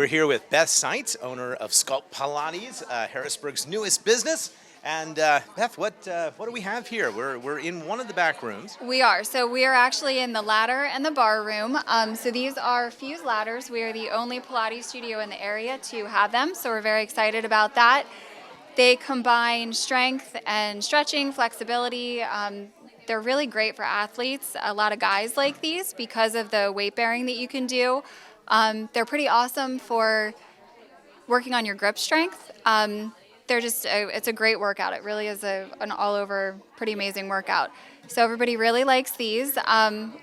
We're here with Beth Seitz, owner of Sculpt Pilates, Harrisburg's newest business. And Beth, what do we have here? We're in one of the back rooms. We are. So we are actually in the ladder and the bar room. So these are fused ladders. We are the only Pilates studio in the area to have them. So we're very excited about that. They combine strength and stretching, flexibility. They're really great for athletes. A lot of guys like these because of the weight bearing that you can do. They're pretty awesome for working on your grip strength. It's a great workout. It really is an all-over pretty amazing workout. So everybody really likes these.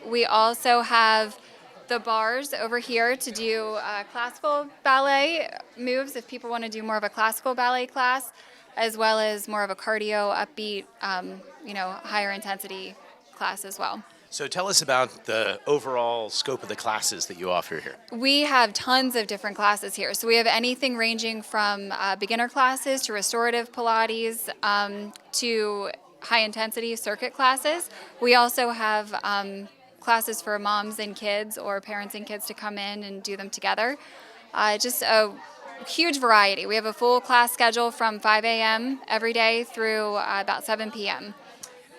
We also have the bars over here to do classical ballet moves if people want to do more of a classical ballet class, as well as more of a cardio, upbeat, higher intensity class as well. So tell us about the overall scope of the classes that you offer here. We have tons of different classes here. So we have anything ranging from beginner classes to restorative Pilates to high-intensity circuit classes. We also have classes for moms and kids or parents and kids to come in and do them together. Just a huge variety. We have a full class schedule from 5 a.m. every day through about 7 p.m.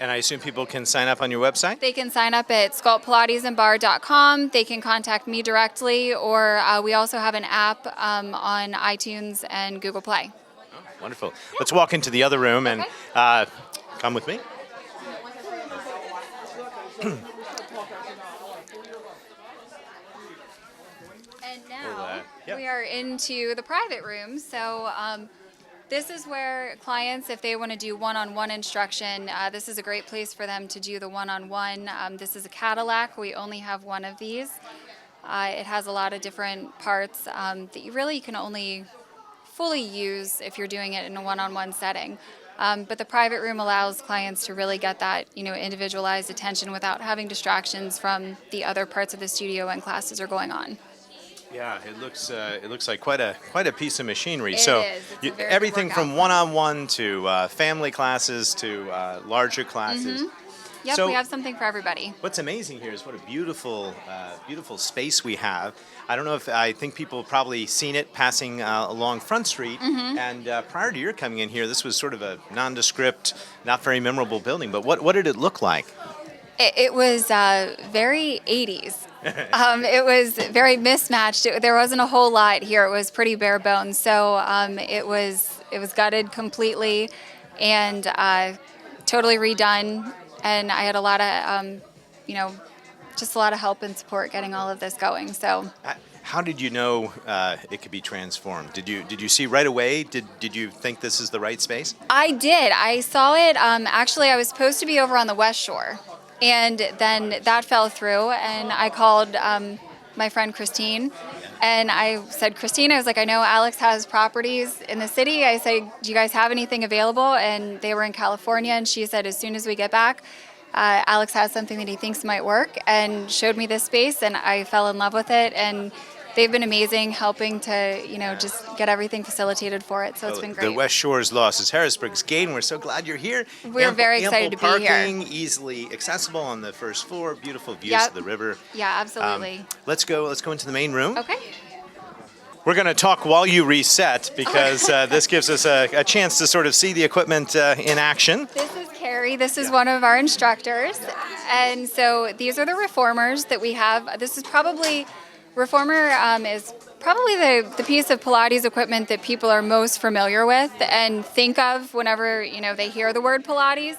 And I assume people can sign up on your website? They can sign up at sculptpilatesandbarre.com. They can contact me directly, or we also have an app on iTunes and Google Play. Oh, wonderful. Let's walk into the other room and come with me. And now we are into the private room. So this is where clients, if they want to do one-on-one instruction, this is a great place for them to do the one-on-one. This is a Cadillac. We only have one of these. It has a lot of different parts that you can only fully use if you're doing it in a one-on-one setting. But the private room allows clients to really get that, individualized attention without having distractions from the other parts of the studio when classes are going on. Yeah, it looks like quite a piece of machinery. It is. Everything from one-on-one to family classes to larger classes. Mm-hmm. Yep, so we have something for everybody. What's amazing here is what a beautiful space we have. I think people have probably seen it passing along Front Street. Mm-hmm. And prior to your coming in here, this was sort of a nondescript, not very memorable building. But what did it look like? It was very 80s. It was very mismatched. There wasn't a whole lot here. It was pretty bare bones. So it was gutted completely and totally redone. And I had a lot of, just a lot of help and support getting all of this going. So. How did you know it could be transformed? Did you see right away? Did you think this is the right space? I did. I saw it. Actually, I was supposed to be over on the West Shore. And then that fell through, and I called my friend Christine, and I said, Christine, I was like, I know Alex has properties in the city. I said, do you guys have anything available? And they were in California, and she said, as soon as we get back, Alex has something that he thinks might work, and showed me this space, and I fell in love with it. And they've been amazing helping to, just get everything facilitated for it. So it's been great. The West Shore's loss is Harrisburg's gain. We're so glad you're here. We're very excited to be here. Ample parking, easily accessible on the first floor, beautiful views of the river. Yeah, absolutely. Let's go into the main room. Okay. We're going to talk while you reset because this gives us a chance to sort of see the equipment in action. This is Carrie. This is one of our instructors. And so these are the reformers that we have. This is probably... Reformer is probably the piece of Pilates equipment that people are most familiar with and think of whenever they hear the word Pilates.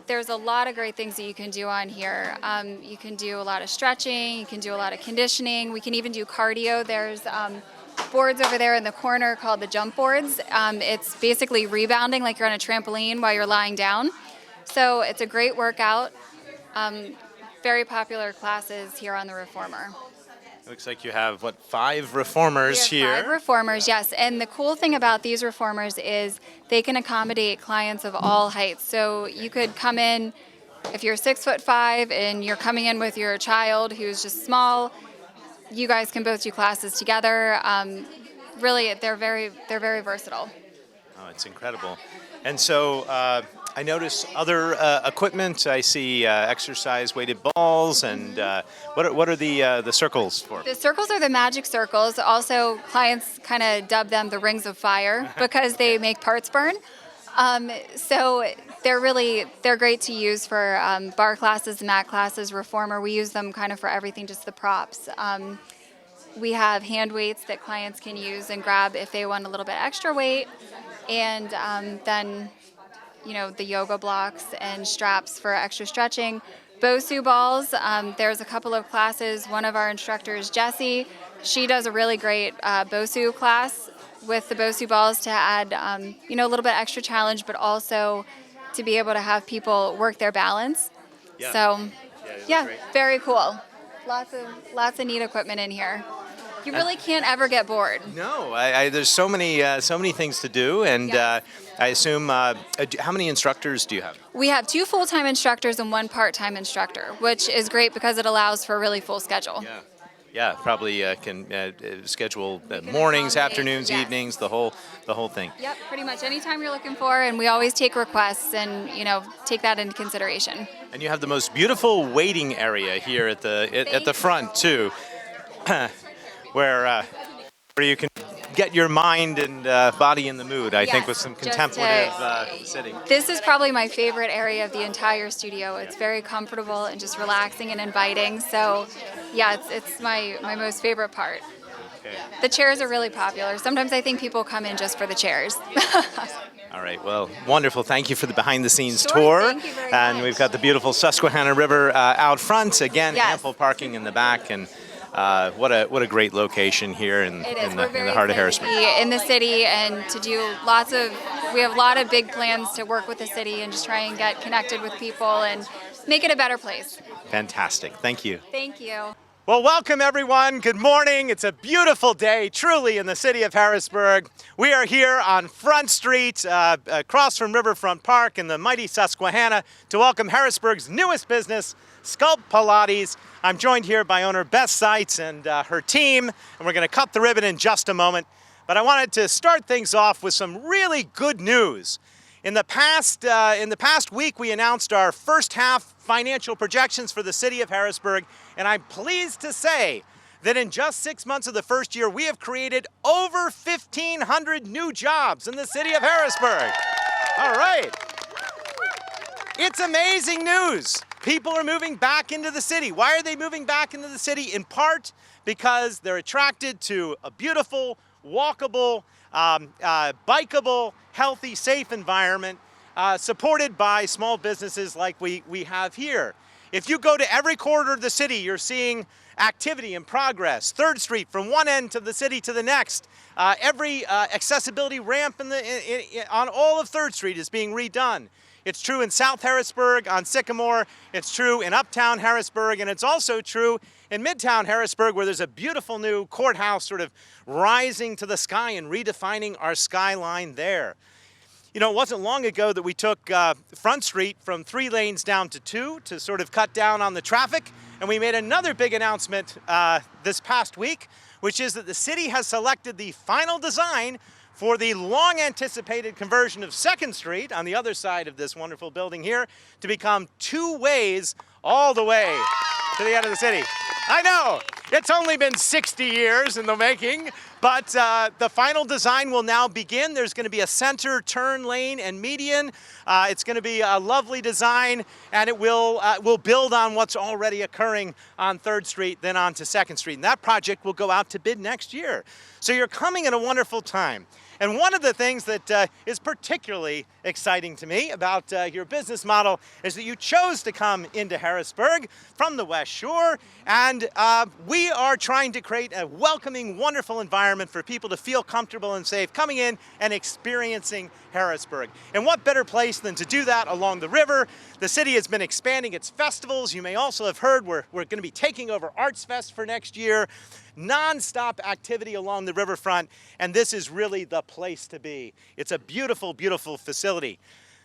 There's a lot of great things that you can do on here. You can do a lot of stretching. You can do a lot of conditioning. We can even do cardio. There's boards over there in the corner called the jump boards. It's basically rebounding like you're on a trampoline while you're lying down. So it's a great workout. Very popular classes here on the Reformer. Looks like you have, 5 reformers here? 5 reformers, yes. And the cool thing about these reformers is they can accommodate clients of all heights. So you could come in, if you're 6'5" and you're coming in with your child who's just small, you guys can both do classes together. Really, they're very versatile. Oh, it's incredible. And so I notice other equipment. I see exercise weighted balls, and what are the circles for? The circles are the magic circles. Also, clients kind of dub them the rings of fire because they make parts burn. So they're great to use for bar classes, mat classes, reformer. We use them kind of for everything, just the props. We have hand weights that clients can use and grab if they want a little bit extra weight, and then the yoga blocks and straps for extra stretching. Bosu balls, there's a couple of classes. One of our instructors, Jessie, she does a really great Bosu class with the Bosu balls to add, a little bit extra challenge, but also to be able to have people work their balance. Yeah. So, Yeah, very cool. Lots of neat equipment in here. You really can't ever get bored. No, there's so many things to do, and Yes. I assume how many instructors do you have? We have 2 full-time instructors and 1 part-time instructor, which is great because it allows for a really full schedule. Yeah, probably can schedule mornings, accommodate, afternoons, yes. evenings, the whole thing. Yep, pretty much anytime you're looking for, and we always take requests and take that into consideration. And you have the most beautiful waiting area here at the front too, where you can get your mind and body in the mood. I think Yes, with some just contemplative sitting. This is probably my favorite area of the entire studio. It's very comfortable and just relaxing and inviting. So, yeah, it's my most favorite part. Okay. The chairs are really popular. Sometimes I think people come in just for the chairs. All right. Well, wonderful. Thank you for the behind-the-scenes Sure, tour. thank you very And much. we've got the beautiful Susquehanna River out front. Again, Yes. ample parking in the back, and what a great location here in It is. in We're the very heart of excited to Harrisburg. be in the city and to do we have a lot of big plans to work with the city and just try and get connected with people and make it a better place. Fantastic. Thank you. Thank you. Well, welcome everyone. Good morning. It's a beautiful day, truly, in the city of Harrisburg. We are here on Front Street, across from Riverfront Park in the mighty Susquehanna, to welcome Harrisburg's newest business, Sculpt Pilates. I'm joined here by owner Beth Seitz and her team, and we're going to cut the ribbon in just a moment. But I wanted to start things off with some really good news. In the past week, we announced our first half financial projections for the city of Harrisburg, and I'm pleased to say that in just 6 months of the first year, we have created over 1,500 new jobs in the city of Harrisburg. All right. It's amazing news. People are moving back into the city. Why are they moving back into the city? In part because they're attracted to a beautiful, walkable, bikeable, healthy, safe environment supported by small businesses like we have here. If you go to every corner of the city, you're seeing activity and progress. 3rd Street from one end of the city to the next. Every accessibility ramp on all of 3rd Street is being redone. It's true in South Harrisburg on Sycamore. It's true in Uptown Harrisburg. And it's also true in Midtown Harrisburg, where there's a beautiful new courthouse sort of rising to the sky and redefining our skyline there. It wasn't long ago that we took Front Street from 3 lanes down to 2 to sort of cut down on the traffic. And we made another big announcement this past week, which is that the city has selected the final design for the long-anticipated conversion of 2nd Street on the other side of this wonderful building here to become 2 ways all the way to the end of the city. I know, it's only been 60 years in the making, but the final design will now begin. There's going to be a center turn lane and median. It's going to be a lovely design, and it will build on what's already occurring on 3rd Street, then on to 2nd Street. And that project will go out to bid next year. So you're coming at a wonderful time. And one of the things that is particularly exciting to me about your business model is that you chose to come into Harrisburg from the West Shore, and we are trying to create a welcoming, wonderful environment for people to feel comfortable and safe coming in and experiencing Harrisburg. And what better place than to do that along the river? The city has been expanding its festivals. You may also have heard we're going to be taking over Arts Fest for next year. Non-stop activity along the riverfront, and this is really the place to be. It's a beautiful, beautiful facility.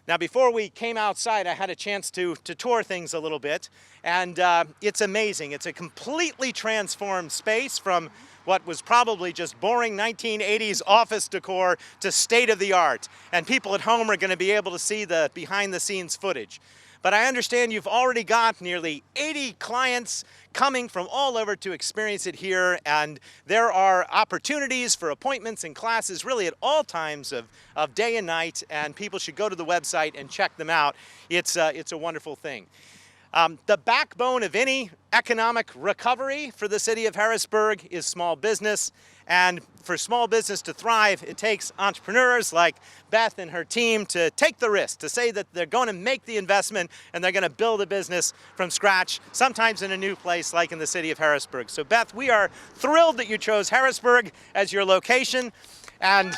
Now, before we came outside, I had a chance to tour things a little bit, and it's amazing. It's a completely transformed space from what was probably just boring 1980s office decor to state of the art. And people at home are going to be able to see the behind the scenes footage. But I understand you've already got nearly 80 clients coming from all over to experience it here, and there are opportunities for appointments and classes really at all times of day and night, and people should go to the website and check them out. It's a wonderful thing. The backbone of any economic recovery for the city of Harrisburg is small business. And for small business to thrive, it takes entrepreneurs like Beth and her team to take the risk, to say that they're going to make the investment and they're going to build a business from scratch, sometimes in a new place like in the city of Harrisburg. So Beth, we are thrilled that you chose Harrisburg as your location, and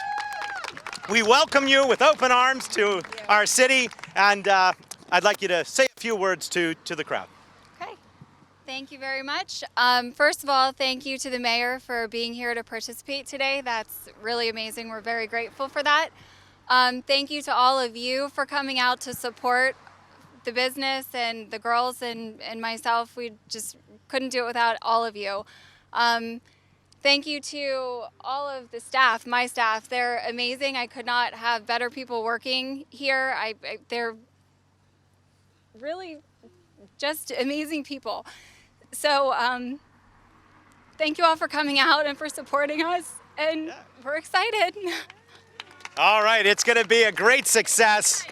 we welcome you with open arms to our city, and I'd like you to say a few words to the crowd. Okay. Thank you very much. First of all, thank you to the mayor for being here to participate today. That's really amazing. We're very grateful for that. Thank you to all of you for coming out to support the business and the girls and myself. We just couldn't do it without all of you. Thank you to all of the staff, my staff. They're amazing. I could not have better people working here. They're really just amazing people. So thank you all for coming out and for supporting us, and we're excited. All right, it's going to be a great success.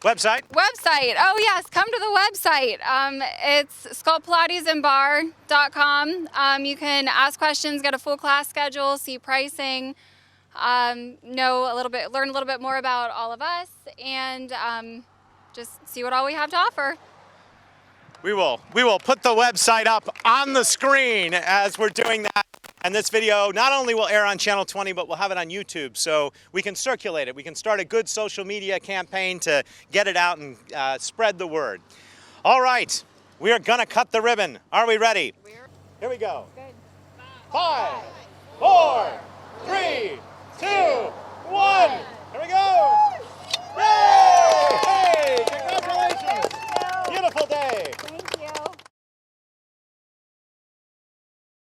Website? Website. Oh yes, come to the website. It's sculptpilatesandbarre.com. You can ask questions, get a full class schedule, see pricing, learn a little bit more about all of us, and just see what all we have to offer. We will put the website up on the screen as we're doing that. And this video not only will air on Channel 20, but we'll have it on YouTube, so we can circulate it. We can start a good social media campaign to get it out and spread the word. All right, we are gonna cut the ribbon. Are we ready? Here we go. Good. 5, 4, 3,